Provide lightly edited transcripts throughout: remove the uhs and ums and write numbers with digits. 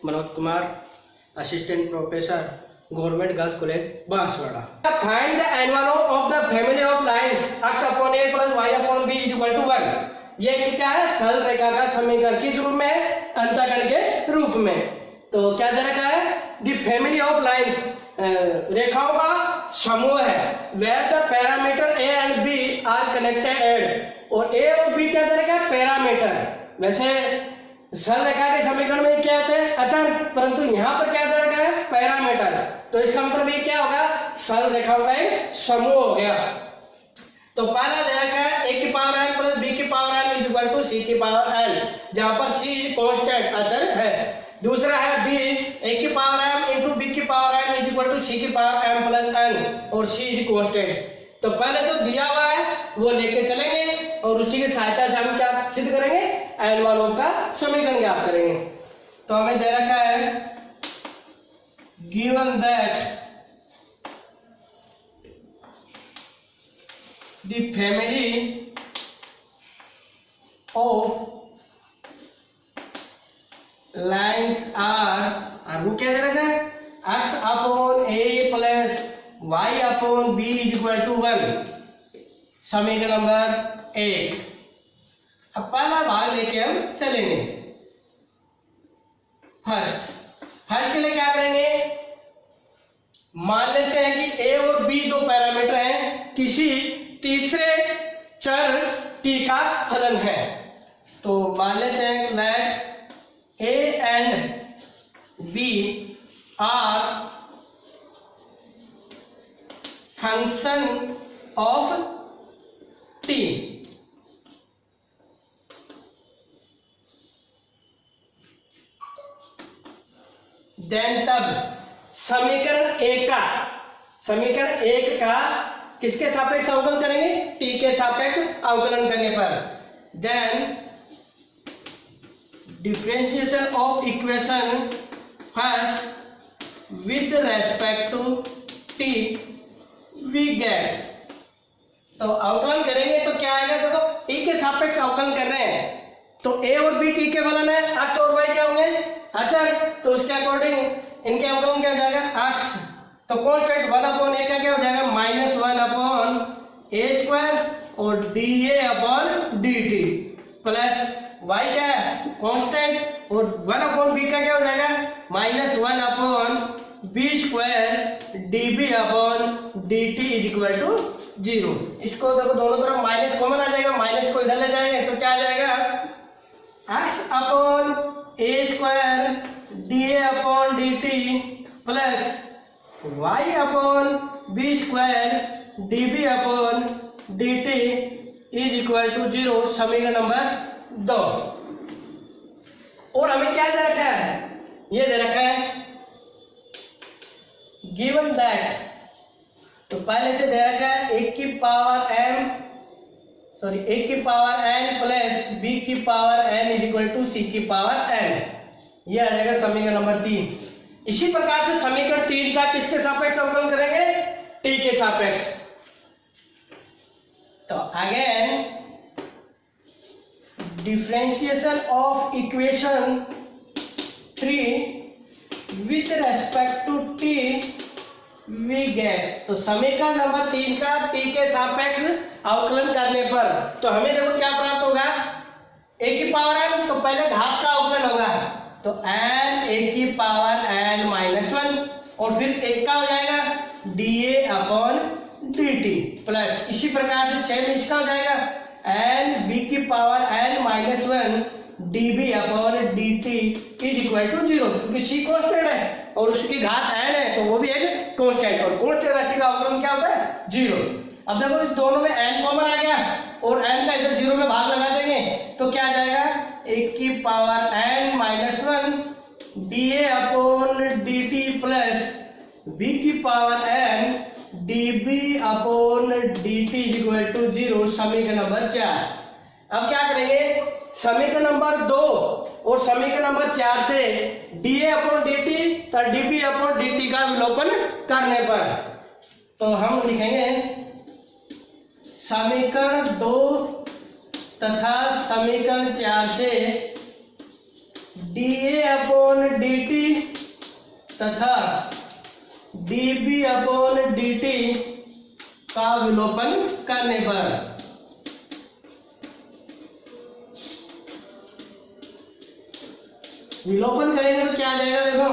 Manoj Kumar, assistant professor, government girls college Banswara. Find the envelope of the family of lines x upon a plus y upon b equal to 1। ये क्या है? सरल रेखा का समीकरण। किस रूप में? अंतःगण के रूप में। तो क्या दे रखा है? द फैमिली ऑफ लाइन्स, रेखाओं का समूह है, where the parameter a and b are connected. और a और b क्या दे रखा है? पैरामीटर। वैसे सरल रेखा के समीकरण में क्या होते हैं? अचर, परंतु यहाँ पर क्या दे रखा है? पैरामीटर। तो इसका मतलब ये क्या होगा? सरल रेखाओं का एक समूह हो गया। तो पहला दे रखा है a की पावर n प्लस b की power n is equal to c की पावर n, जहां पर c कांस्टेंट अचर है। दूसरा है b a की पावर m इंटू b की power n is equal to c की पावर m प्लस n, और c इज कांस्टेंट। तो पहले जो दिया हुआ है वो लेके चलेंगे और उसी की सहायता से हम क्या सिद्ध करेंगे? एनवेलोप का समीकरण ज्ञात करेंगे। तो हमें दे रखा है given that the family of lines are, वो क्या दे रखा है? x upon a plus y upon b is equal to 1, समीकरण नंबर 1। अब पहला भाग लेके हम चलेंगे। फर्स्ट के लिए क्या करेंगे? मान लेते हैं कि a और b जो पैरामीटर हैं किसी तीसरे चर t का फलन है। तो मान लेते हैं that a and b are function of t। Then तब समीकरण एक का किसके सापेक्ष अवकलन करेंगे? t के सापेक्ष अवकलन करने पर। Then differentiation of equation first with respect to t we get. तो अवकलन करेंगे तो क्या आएगा? देखो t के सापेक्ष अवकलन कर रहे हैं तो a और b t के फलन है, x और y क्या होंगे? अचर। तो उसके अकॉर्डिंग इनके अवकलन क्या हो जाएगा? x। तो कांस्टेंट 1 अपॉन a का क्या हो जाएगा? माइनस 1 अपॉन a स्क्वायर और dA upon dt plus y क्या है? कांस्टेंट, और 1 अपॉन b का क्या हो जाएगा? Minus 1 upon b square dB upon dt is equal to 0। इसको देखो दोनों तरफ माइनस कॉमन आ जाएगा, माइनस को इधर ले जाएंगे तो क्या आ जाएगा? x upon a square dA upon dt plus y upon b square dB upon dt is equal to 0, समीकरण नंबर 2। और हमें क्या दे रखा है? ये दे रखा है गिवन दैट, तो पहले से दे रखा है a की पावर n प्लस b की power n is equal to c की पावर n। ये आ जाएगा समीकरण नंबर 3। इसी प्रकार से समीकरण 3 का किसके सापेक्ष अवकलन करेंगे? t के सापेक्ष। तो again differentiation of equation 3 with respect to t we get. तो समीकरण नंबर 3 का t के सापेक्ष अवकलन करने पर तो हमें देखो क्या प्राप्त होगा? a की पावर n, तो पहले घात का अवकलन होगा तो n a की पावर n माइनस 1, और फिर एक का हो जाएगा dA अपॉन dt प्लस इसी प्रकार से सेम इसका हो जाएगा n b की power n minus 1 dB upon dt is equal to 0, क्योंकि c कांस्टेंट है और उसकी घात n है तो वो भी एक कांस्टेंट, और कांस्टेंट राशि का अवकलन क्या होता है? 0। अब देखो इस दोनों में n कॉमन आ गया और n का इधर 0 में भाग लगा देंगे तो क्या आ जाएगा? 1 की power n minus 1 dA upon dt plus b की power n dB upon dt is equal to 0, समीकरण नंबर 4। अब क्या करेंगे? समीकरण नंबर 2 और समीकरण नंबर 4 से dA अपॉन dt तथा dB अपॉन dt का विलोपन करने पर तो हम लिखेंगे समीकरण 2 तथा समीकरण 4 से dA अपॉन dt तथा dB अपॉन dt का विलोपन करने पर। विलोपन करेंगे तो क्या आ जाएगा, देखो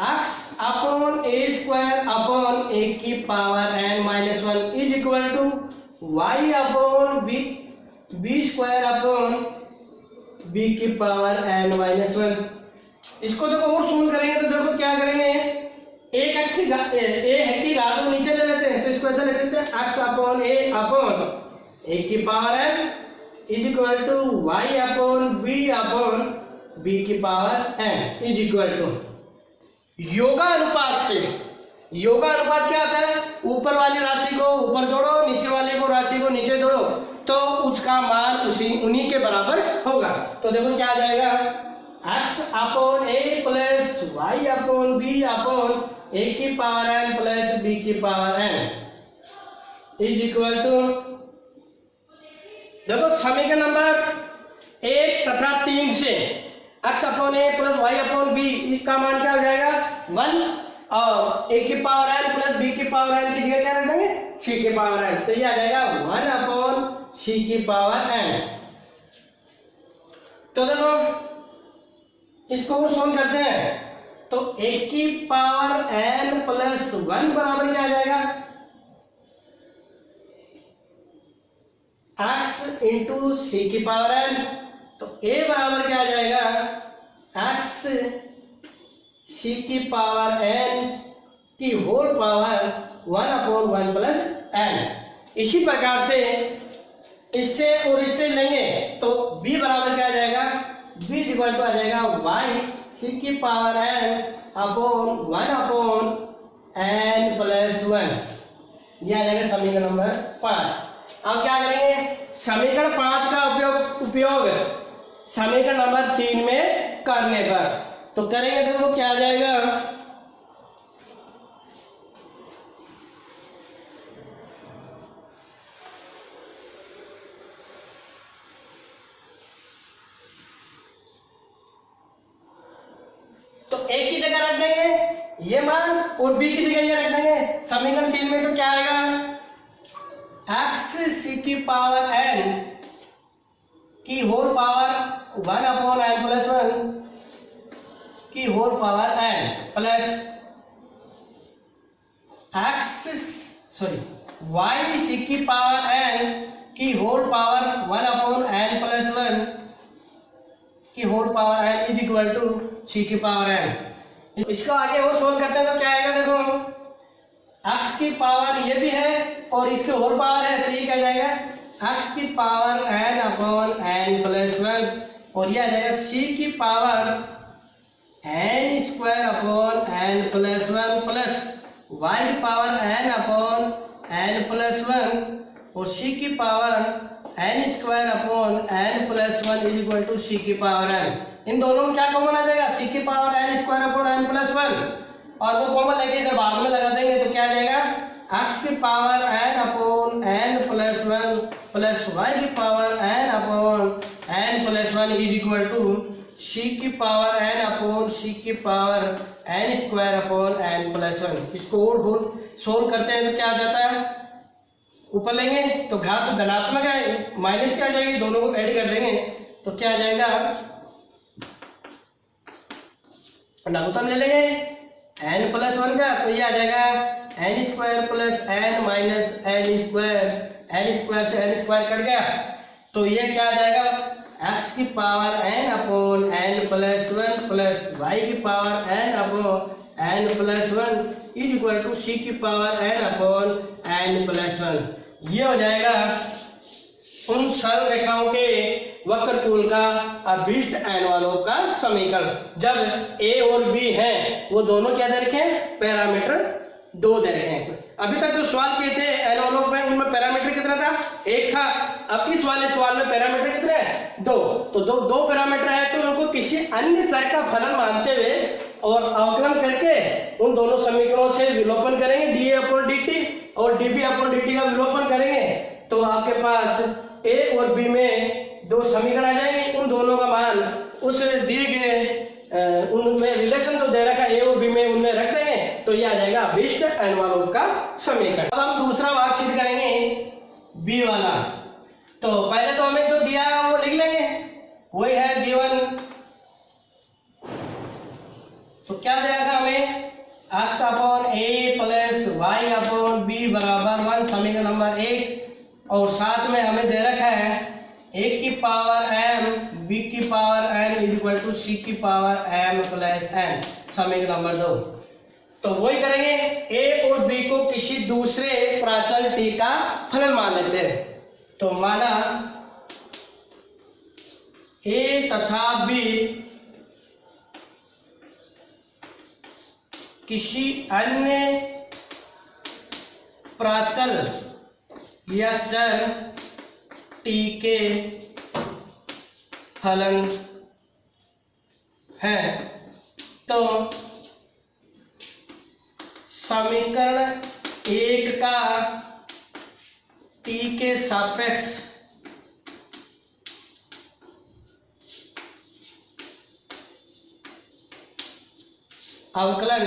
x upon a square upon a की power n minus 1 is equal to y upon b square upon b की पावर n माइनस 1। इसको देखो और सोल्व करेंगे तो देखो क्या करेंगे, एक एक्स ए है की घात को नीचे ले लेते हैं, तो इसको ऐसा लिख सकते हैं x अपॉन ए की power n is equal to y upon b की power n is equal to योगा अनुपात से। योगा अनुपात क्या होता है, ऊपर वाली राशि को ऊपर जोड़ो, नीचे वाले को राशि को नीचे जोड़ो तो उसका मान उन्हीं के बराबर होगा। तो देखो क्या आ जाएगा, x upon a plus y upon b upon a की पावर n प्लस b की power n is equal to, देखो समीकरण नंबर 1 तथा 3 से x upon a plus y upon b का मान क्या हो जाएगा 1 और ए की पावर n प्लस बी की पावर n की जगह क्या रख देंगे c की पावर n, तो ये आ जाएगा 1 अपॉन c की पावर n। तो देखो इसको सोल्व करते हैं तो ए की पावर n प्लस 1 बराबर क्या आ जाएगा x इंटू सी की पावर n, तो a बराबर क्या आ जाएगा x c की पावर n की whole power 1 upon 1 plus n। इसी प्रकार से इससे और इससे लेंगे तो b बराबर क्या आ जाएगा, b इक्वल टू आ जाएगा y c की power n upon 1 upon n plus 1। यह आ जाएगा समीकरण नंबर 5। अब क्या करेंगे, समीकरण 5 का उपयोग समीकरण नंबर 3 में करने पर, तो करेंगे तो वो क्या आ जाएगा, तो a की जगह रख देंगे ये मान और b की जगह ये रख देंगे। समीकरण 3 में तो क्या आएगा, x c की पावर n की whole power 1 upon n plus 1 की whole power n plus y c की पावर n की whole power 1 upon n plus 1 की whole power n is equal to c की पावर n। इसको आगे और सोल्व करते हैं तो क्या आएगा, देखो x की पावर ये भी है और इसकी होल पावर है, तो ये क्या जाएगा x की power n upon n plus 1 और ये आ जाएगा c की power n square upon n plus 1 plus y की power n upon n plus 1 और c की power n square upon n plus 1 is equal to c की पावर n। इन दोनों में क्या कॉमन आ जाएगा, c की power n square upon n plus 1 और वो कॉमन लेके जब भाग में लगा देंगे तो क्या आ जाएगा x की power n upon n plus 1 plus y की power n upon n plus 1 is equal to c की पावर n अपॉन c की power n square upon n plus 1। इसको और सोल्व करते हैं तो क्या आ जाता है, ऊपर लेंगे तो घात धनात्मक है माइनस क्या आ जाएगी, दोनों को ऐड कर देंगे तो क्या आ जाएगा, लघुत्तम ले लेंगे n प्लस 1 का, तो ये आ जाएगा n square plus n minus n square से n स्क्वायर कट गया तो ये क्या आ जाएगा x की power n upon n plus 1 plus y की power n upon n plus 1 is equal to c की power n upon n plus 1। ये हो जाएगा उन सरल रेखाओं के वक्रतुल का अभीष्ट एनवलप का समीकरण। जब a और b हैं वो दोनों क्या दे रखे हैं, पैरामीटर 2 दे रखे हैं। अभी तक जो सवाल किए थे एनवलप में उनमें पैरामीटर कितना था, 1 था। अब इस वाले सवाल में पैरामीटर कितने हैं, 2। तो दो पैरामीटर है तो उनको किसी अन्य चर का फलन मानते हुए और अवकलन करके उन दोनों समीकरणों से विलोपन करेंगे, dA अपॉन dt और dB अपॉन dt का विलोपन करेंगे तो आपके पास a और b में 2 समीकरण आ जाएंगे। उन दोनों का मान उस दिए गए उनमें रिलेशन जो एनवलप का समीकरण। अब हम दूसरा भाग सिद्ध करेंगे बी वाला। तो पहले तो हमें जो दिया है वो लिख लेंगे, वही है गिवन। तो क्या देगा हमें, x upon a plus y upon B बराबर 1, समीकरण नंबर 1। और साथ में हमें दे रखा है a की पावर m b की power n is equal to c की पावर m प्लस n, समीकरण नंबर 2। तो वही करेंगे, a और b को किसी दूसरे प्राचल t का फलन मान लेते हैं। तो माना a तथा b किसी अन्य प्राचल या चर t के फलन है। तो समीकरण 1 का t के सापेक्ष अवकलन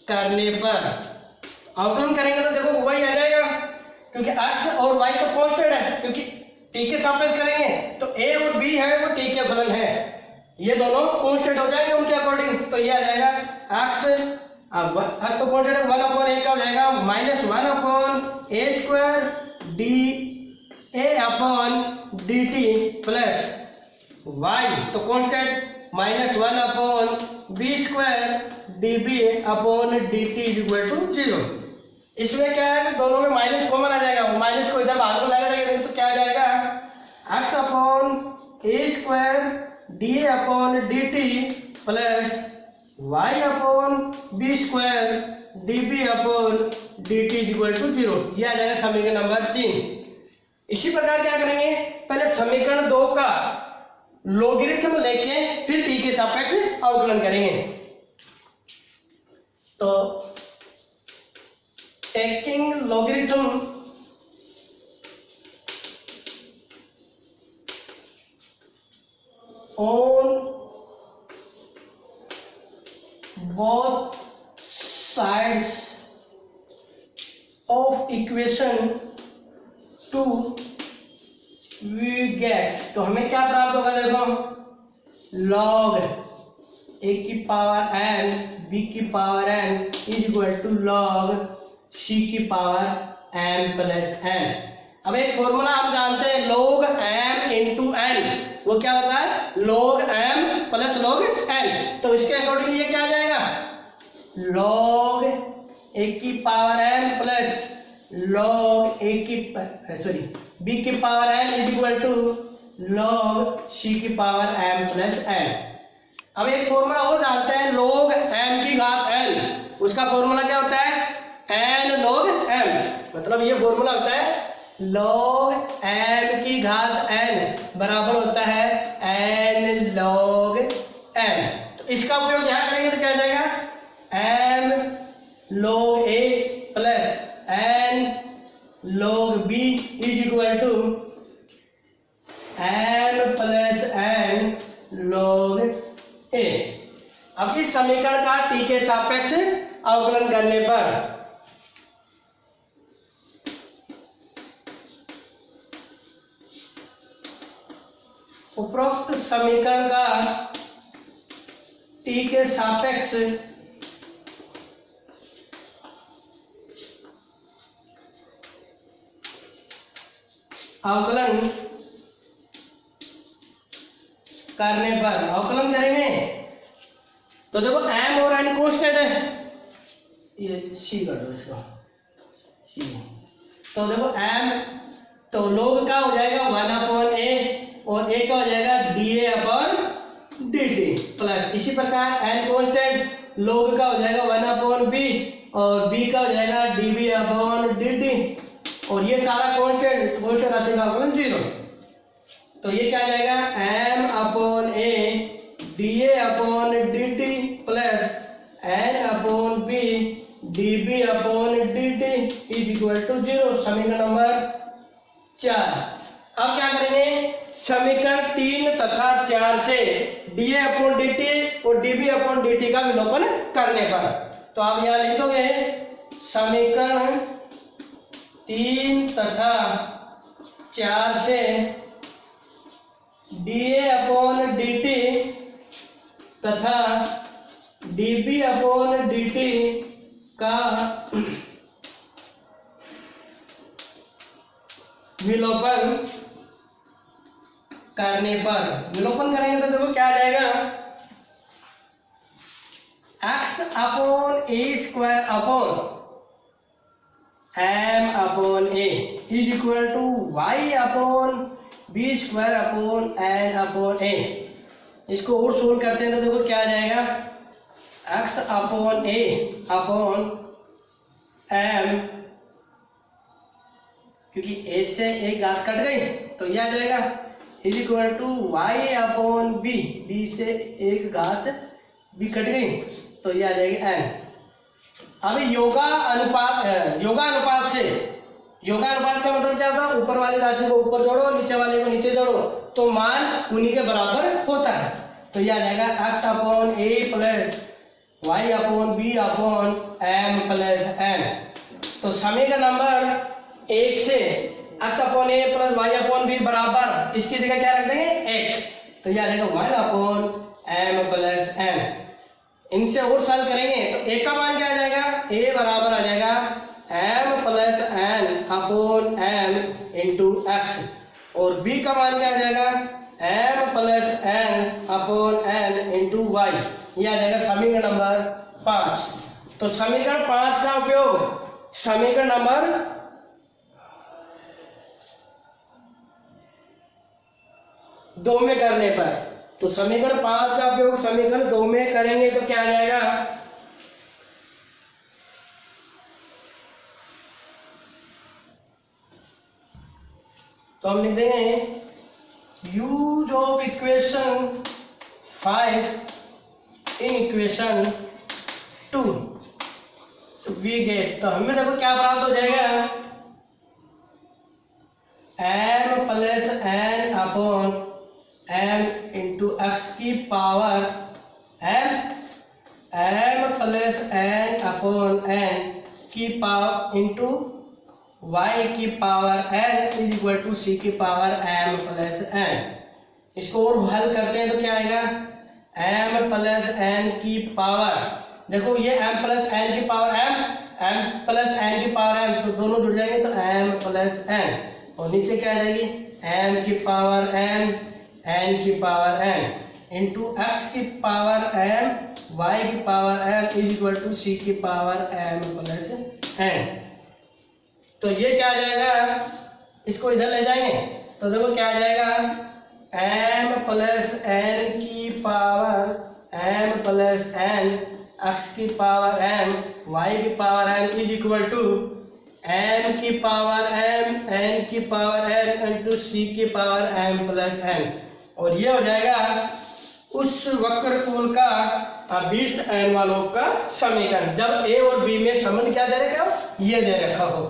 करने पर, अवकलन करेंगे तो देखो वही आ जाएगा, क्योंकि x और y तो कांस्टेंट है, क्योंकि t के सापेक्ष करेंगे तो a और b है वो t के फलन है, ये दोनों कांस्टेंट हो जाएंगे उनके अकॉर्डिंग। तो ये आ जाएगा x, अब x तो कांस्टेंट है, 1 अपॉन a का हो जाएगा minus 1 upon a square d a upon d t plus y तो constant minus 1 upon b square d b upon d t is equal to 0। इसमें क्या है कि दोनों में माइनस कॉमन आ जाएगा, वो माइनस को इधर बाहर को लगा देंगे तो क्या आ जाएगा, x upon a square d a upon d t plus y upon b square d b upon d t is equal to 0। ये आ जाएगा समीकरण नंबर 3। इसी प्रकार क्या करेंगे, पहले समीकरण 2 का लोगरिथम लेके फिर t के सापेक्ष अवकलन करेंगे। तो taking logarithm on both sides of equation 2 we get, तो हमें क्या प्राप्त होगा, देखो log a की पावर n b की power n is equal to log c की पावर m प्लस n। अब एक फॉर्मूला हम जानते हैं log m इंटू n, वो क्या होता है log m plus log n। तो इसके अकॉर्डिंग ये क्या आ जाएगा, log a की power n plus log a की b की power n is equal to log c की पावर m प्लस n। अब एक फॉर्मूला और जानते हैं log m की घात n, उसका फॉर्मूला क्या होता है n log m, मतलब ये फॉर्मूला होता है log m की घात n बराबर होता है n log m। तो इसका उपयोग ध्यान करेंगे तो क्या आ जाएगा m log a plus n log b is equal to n plus n log a। अब इस समीकरण का t के सापेक्ष अवकलन करने पर उपरोक्त समीकरण का t के सापेक्ष अवकलन करने पर, अवकलन करेंगे तो देखो m और n कांस्टेंट है, ये c कर दो इसको c। तो देखो m तो log का हो जाएगा 1 अपॉन a और a का हो जाएगा da अपॉन dt प्लस इसी प्रकार n कांस्टेंट log का हो जाएगा 1 अपॉन b और b का हो जाएगा db अपॉन dt और ये सारा कांस्टेंट राशि का अवकलन 0। तो ये क्या आ जाएगा m upon a da upon dt plus n upon b db upon dt is equal to 0, समीकरण नंबर 4। अब क्या करेंगे, समीकरण 3 तथा 4 से da अपॉन dt और db अपॉन dt का विलोपन करने पर, तो आप यहाँ लिख दोगे समीकरण 3 तथा 4 से dA/dt तथा dB/dt का विलोपन करने पर, विलोपन करेंगे तो देखो क्या आ जाएगा, x/a² is equal to y/b²/n/a। इसको और सोल्व करते हैं तो देखो क्या आ जाएगा, x/a/m, क्योंकि a से एक घात कट गई तो यह आ जाएगा is equal to y/b, b से एक घात b कट गई तो यह आ जाएगी n। अभी योगानुपात से, योगानुपात का मतलब क्या होता है, ऊपर वाली राशि को ऊपर जोड़ो, नीचे वाले को नीचे जोड़ो तो मान उन्हीं के बराबर होता है। तो यह आ जाएगा x/a प्लस y/b/m+n। तो समीकरण नंबर 1 से x/a प्लस y/b बराबर, इसकी जगह क्या रख देंगे 1, तो यह आ जाएगा y/m+n। इनसे और सॉल्व करेंगे तो a का मान क्या आ जाएगा, a बराबर आ जाएगा m+n/m इंटू x, और b का मान क्या आ जाएगा m+n/n इंटू y। यह आ जाएगा समीकरण नंबर 5। तो समीकरण 5 का उपयोग समीकरण नंबर 2 में करने पर, तो समीकरण 5 का उपयोग समीकरण 2 में करेंगे तो क्या आ जाएगा, तो हम लिख देंगे use of equation 5 in equation 2 we get. तो हमें देखो क्या प्राप्त हो जाएगा, m+n/m इंटू x की पावर m, m+n/n की पावर इंटू y की power n is equal to c की पावर m+n। इसको और हल करते हैं तो क्या आएगा, m+n की पावर, देखो ये m+n की पावर m+n की पावर m, तो दोनों जुड़ जाएंगे तो m+n, और नीचे क्या आ जाएगी m की पावर n, n की पावर n इंटू x की पावर m, y की power m is equal to c की पावर m+n। तो ये क्या आ जाएगा, इसको इधर ले जाएंगे तो देखो क्या आ जाएगा, m+n की पावर m+n, x की पावर m, y की power m is equal to m की पावर m, n की पावर n इंटू c की पावर m+n। और ये हो जाएगा उस वक्रकोण का अभीष्ट n वालों का समीकरण, जब a और b में संबंध क्या दे रखा हो, ये दे रखा हो।